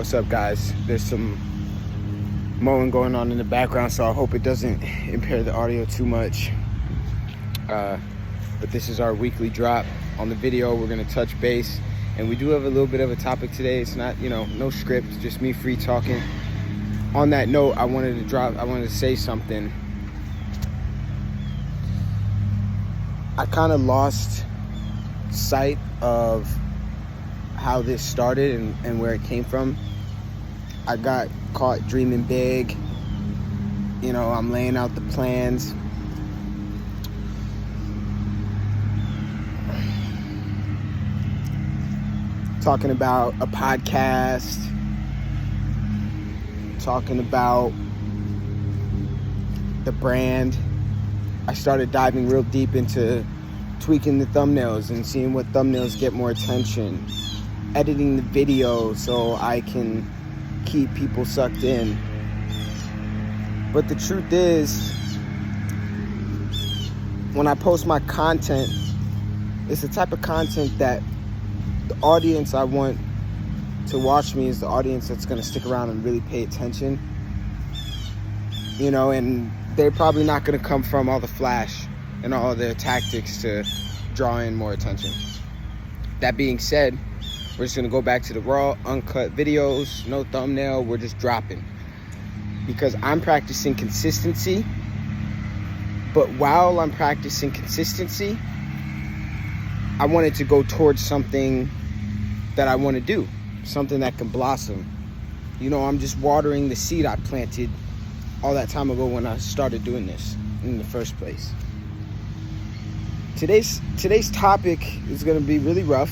what's up, guys? There's some mowing going on in the background, so I hope it doesn't impair the audio too much. But this is our weekly drop. On the video, we're going to touch base, and we do have a little bit of a topic today. It's not, no script, just me free talking. On that note, I wanted to say something. I kind of lost sight of how this started and where it came from. I got caught dreaming big. I'm laying out the plans. Talking about a podcast. Talking about the brand. I started diving real deep into tweaking the thumbnails and seeing what thumbnails get more attention. Editing the video so I can keep people sucked in. But the truth is, when I post my content, it's the type of content that the audience I want to watch me is the audience that's going to stick around and really pay attention. And they're probably not going to come from all the flash and all their tactics to draw in more attention. That being said, we're just going to go back to the raw, uncut videos, no thumbnail. We're just dropping. Because I'm practicing consistency. But while I'm practicing consistency, I wanted to go towards something that I want to do. Something that can blossom. I'm just watering the seed I planted all that time ago when I started doing this in the first place. Today's topic is going to be really rough.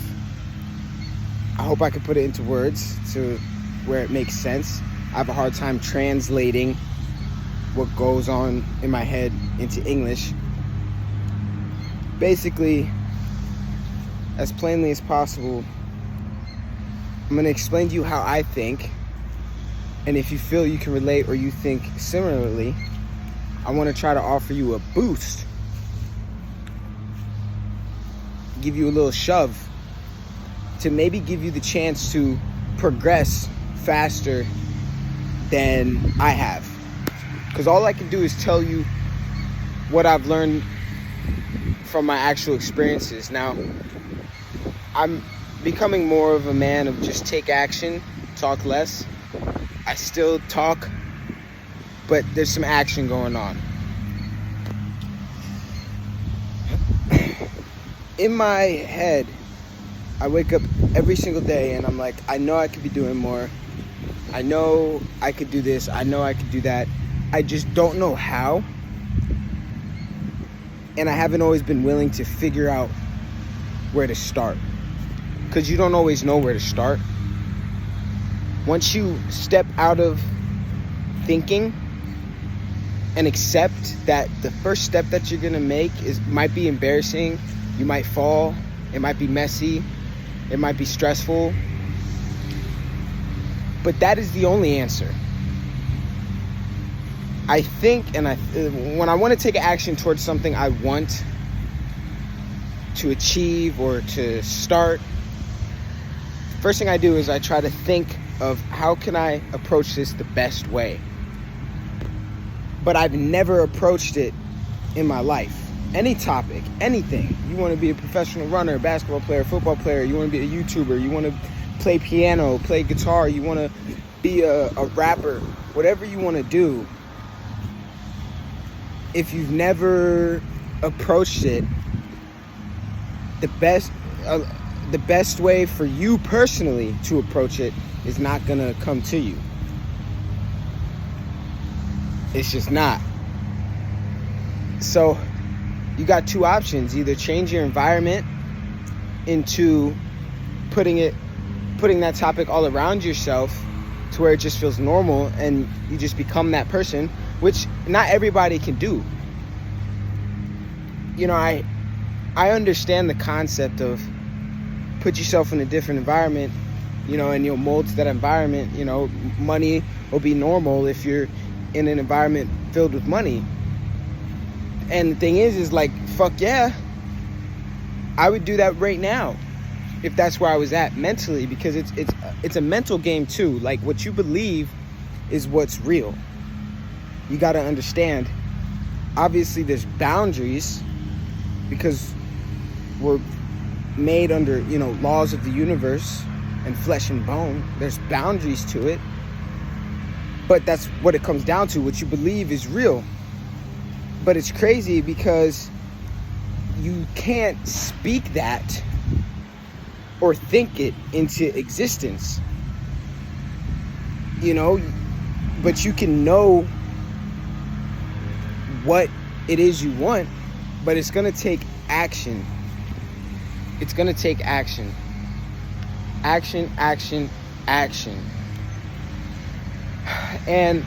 I hope I can put it into words to where it makes sense. I have a hard time translating what goes on in my head into English. Basically, as plainly as possible, I'm going to explain to you how I think. And if you feel you can relate or you think similarly, I want to try to offer you a boost. Give you a little shove to maybe give you the chance to progress faster than I have. Because all I can do is tell you what I've learned from my actual experiences. Now, I'm becoming more of a man of just take action, talk less. I still talk, but there's some action going on. In my head, I wake up every single day and I'm like, I know I could be doing more. I know I could do this. I know I could do that. I just don't know how. And I haven't always been willing to figure out where to start. Because you don't always know where to start. Once you step out of thinking and accept that the first step that you're going to make might be embarrassing, you might fall, it might be messy, it might be stressful, but that is the only answer. I think, when I want to take action towards something I want to achieve or to start, first thing I do is I try to think of how can I approach this the best way. But I've never approached it in my life. Any topic, anything. You want to be a professional runner, basketball player, football player, you want to be a YouTuber, you want to play piano, play guitar, you want to be a rapper, whatever you want to do. If you've never approached it, the best way for you personally to approach it is not gonna come to you. It's just not. So you got two options: either change your environment into putting that topic all around yourself to where it just feels normal and you just become that person, which not everybody can do. I understand the concept of put yourself in a different environment, and you'll mold to that environment. Money will be normal if you're in an environment filled with money. And the thing is like, fuck yeah, I would do that right now. if that's where I was at mentally, because it's a mental game too. Like, what you believe is what's real. You got to understand, obviously there's boundaries, because we're made under, laws of the universe and flesh and bone. There's boundaries to it. But that's what it comes down to. What you believe is real. But it's crazy because you can't speak that or think it into existence. But you can know what it is you want, but it's going to take action. It's going to take action. Action, action, action. And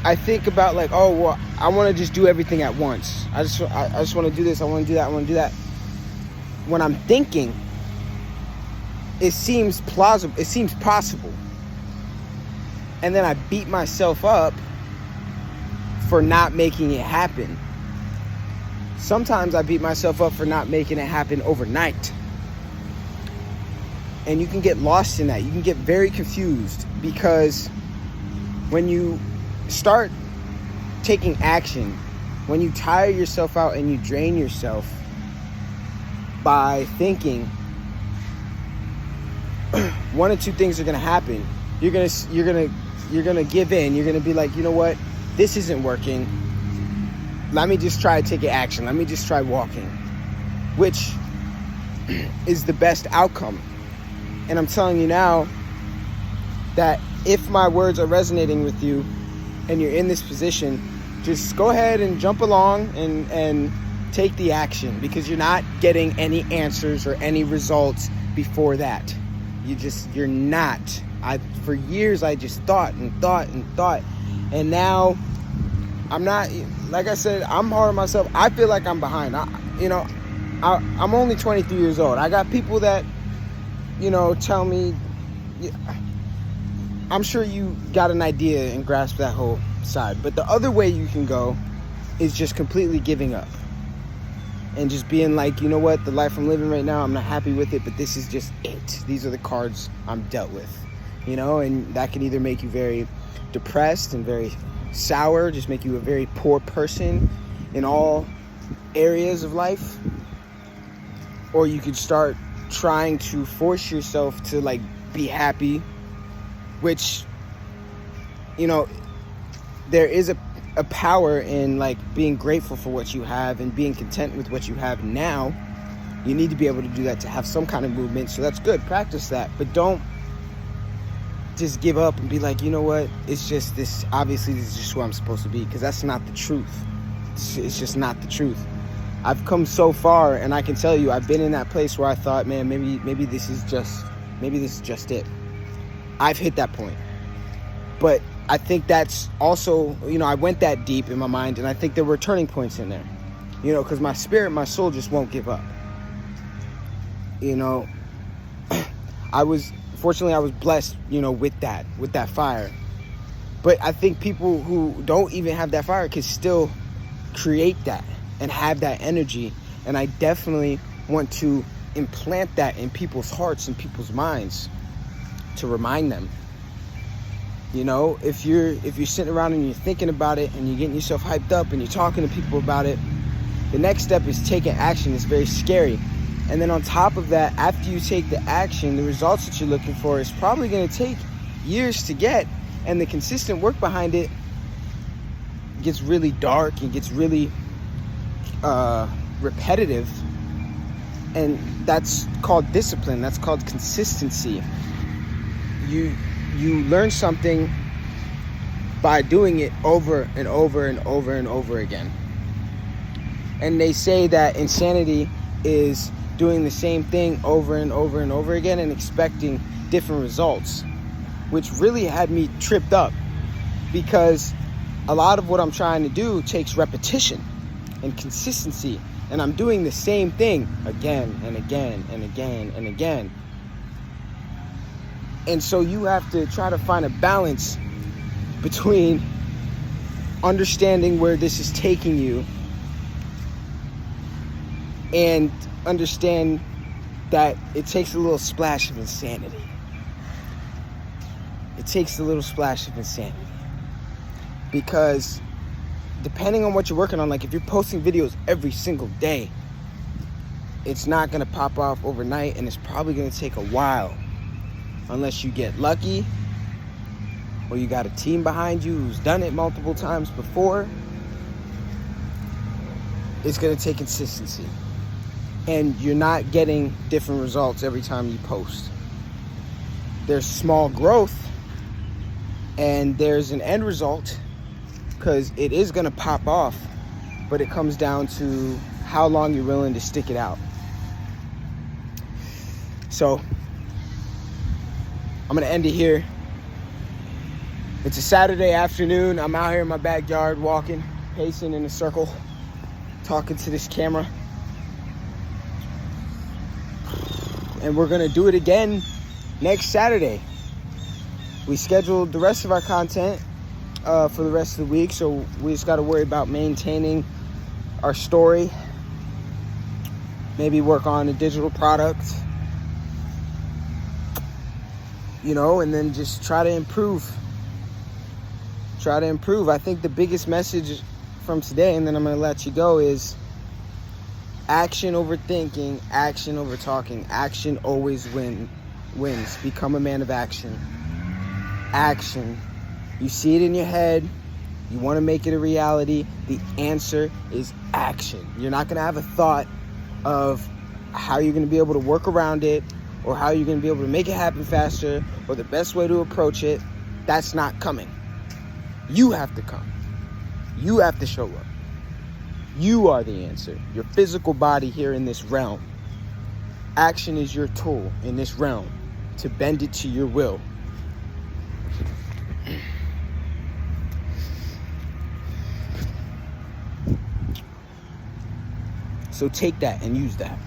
I think about like, oh, well, I want to just do everything at once. I just want to do this. I want to do that. I want to do that. When I'm thinking, it seems plausible. It seems possible. And then I beat myself up for not making it happen. Sometimes I beat myself up for not making it happen overnight. And you can get lost in that. You can get very confused, because when you start taking action, when you tire yourself out and you drain yourself by thinking, one of two things are going to happen. You're going to give in. You're going to be like, you know what? This isn't working. Let me just try taking action. Let me just try walking, which is the best outcome. And I'm telling you now that if my words are resonating with you and you're in this position, just go ahead and jump along and take the action, because you're not getting any answers or any results before that. You're not. For years I just thought, and now I'm not. Like I said, I'm hard on myself. I feel like I'm behind. I'm only 23 years old. I got people that tell me. I'm sure you got an idea and grasp that whole side. But the other way you can go is just completely giving up and just being like, you know what, the life I'm living right now, I'm not happy with it, but this is just it. These are the cards I'm dealt with, and that can either make you very depressed and very sour, just make you a very poor person in all areas of life, or you could start trying to force yourself to like be happy, which there is a power in like being grateful for what you have and being content with what you have now. You need to be able to do that to have some kind of movement, so that's good. Practice that, but don't just give up and be like, you know what, it's just this, obviously this is just who I'm supposed to be, because that's not the truth. It's just not the truth. I've come so far, and I can tell you, I've been in that place where I thought, man, maybe this is just it. I've hit that point. But I think that's also, I went that deep in my mind, and I think there were turning points in there, because my spirit, my soul just won't give up. Fortunately, I was blessed, with that fire. But I think people who don't even have that fire can still create that and have that energy. And I definitely want to implant that in people's hearts and people's minds to remind them. If you're sitting around and you're thinking about it and you're getting yourself hyped up and you're talking to people about it, the next step is taking action. It's very scary. And then on top of that, after you take the action, the results that you're looking for is probably going to take years to get, and the consistent work behind it gets really dark and gets really repetitive. And that's called discipline. That's called consistency. You learn something by doing it over and over and over and over again. And they say that insanity is doing the same thing over and over and over again and expecting different results, which really had me tripped up, because a lot of what I'm trying to do takes repetition and consistency, and I'm doing the same thing again and again and again and again. And so you have to try to find a balance between understanding where this is taking you and understand that it takes a little splash of insanity. It takes a little splash of insanity. Because depending on what you're working on, like if you're posting videos every single day, it's not gonna pop off overnight, and it's probably gonna take a while. Unless you get lucky, or you got a team behind you who's done it multiple times before. It's gonna take consistency. And you're not getting different results every time you post. There's small growth, and there's an end result, because it is gonna pop off, but it comes down to how long you're willing to stick it out. So I'm gonna end it here. It's a Saturday afternoon. I'm out here in my backyard walking, pacing in a circle, talking to this camera. And we're gonna do it again next Saturday. We scheduled the rest of our content for the rest of the week, so we just gotta worry about maintaining our story. Maybe work on a digital product, and then just try to improve. I think the biggest message from today, and then I'm gonna let you go, is action over thinking, action over talking. Action always wins. Become a man of action. Action. You see it in your head. You want to make it a reality. The answer is action. You're not going to have a thought of how you're going to be able to work around it, or how you're going to be able to make it happen faster, or the best way to approach it. That's not coming. You have to come. You have to show up. You are the answer. Your physical body here in this realm. Action is your tool in this realm to bend it to your will. So take that and use that.